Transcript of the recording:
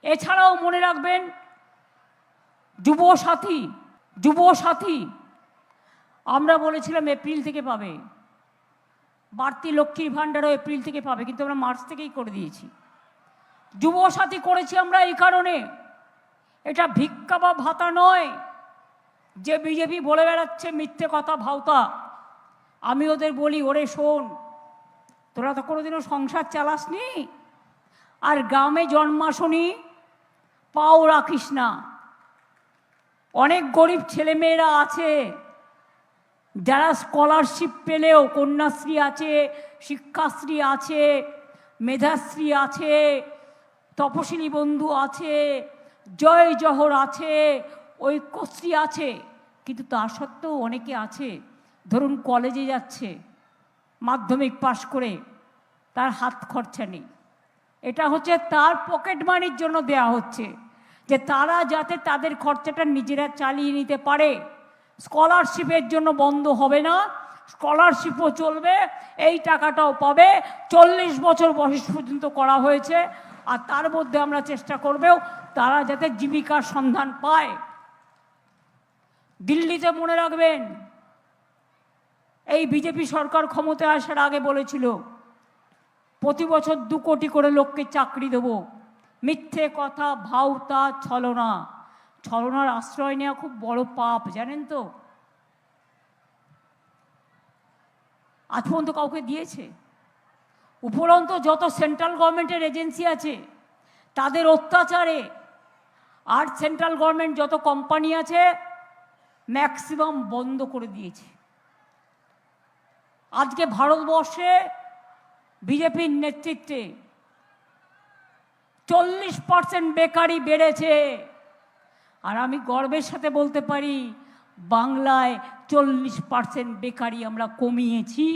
এছাড়াও মনে রাখবেন যুবসাথী আমরা বলেছিলাম এপ্রিল থেকে পাবে, বাড়তি লক্ষ্মীর ভাণ্ডারও এপ্রিল থেকে পাবে, কিন্তু আমরা মার্চ থেকেই করে দিয়েছি। যুবসাথী করেছি আমরা এই কারণে, এটা ভিক্ষা বা ভাতা নয় যে বিজেপি বলে বেড়াচ্ছে মিথ্যে কথা ভাওতা। আমি ওদের বলি, ওরে শোন, তোরা তো কোনোদিনও সংসার চালাসনি, আর গ্রামে জন্মাসনি, পাও রাখিস না। অনেক গরিব ছেলেমেয়েরা আছে যারা স্কলারশিপ পেলেও, কন্যাশ্রী আছে, শিক্ষাশ্রী আছে, মেধাশ্রী আছে, তপশিলি বন্ধু আছে, জয় জহর আছে, ঐক্যশ্রী আছে, কিন্তু তা সত্ত্বেও অনেকে আছে, ধরুন কলেজে যাচ্ছে মাধ্যমিক পাশ করে, তার হাত খরচা নেই। এটা হচ্ছে তার পকেট মানির জন্য দেয়া হচ্ছে, যে তারা যাতে তাদের খরচাটা নিজেরা চালিয়ে নিতে পারে। স্কলারশিপের জন্য বন্ধ হবে না, স্কলারশিপও চলবে, এই টাকাটাও পাবে। 40 বছর বয়স পর্যন্ত করা হয়েছে, আর তার মধ্যে আমরা চেষ্টা করবেও তারা যাতে জীবিকার সন্ধান পায়। দিল্লিতে মনে রাখবেন, এই বিজেপি সরকার ক্ষমতায় আসার আগে বলেছিল প্রতি বছর 2 কোটি করে লোককে চাকরি দেব। মিথ্যে কথা, ভাওতা, ছলনা। ছলনার আশ্রয় নেওয়া খুব বড় পাপ, জানেন তো? আজ পর্যন্ত কাউকে দিয়েছে? উপরন্তু যত সেন্ট্রাল গভর্নমেন্টের এজেন্সি আছে তাদের অত্যাচারে, আর সেন্ট্রাল গভর্নমেন্ট যত কোম্পানি আছে ম্যাক্সিমাম বন্ধ করে দিয়েছে। আজকে ভারতবর্ষে বিজেপির নেতৃত্বে 40% বেকারি বেড়েছে, আর আমি গর্বের সাথে বলতে পারি বাংলায় 40% বেকারি আমরা কমিয়েছি।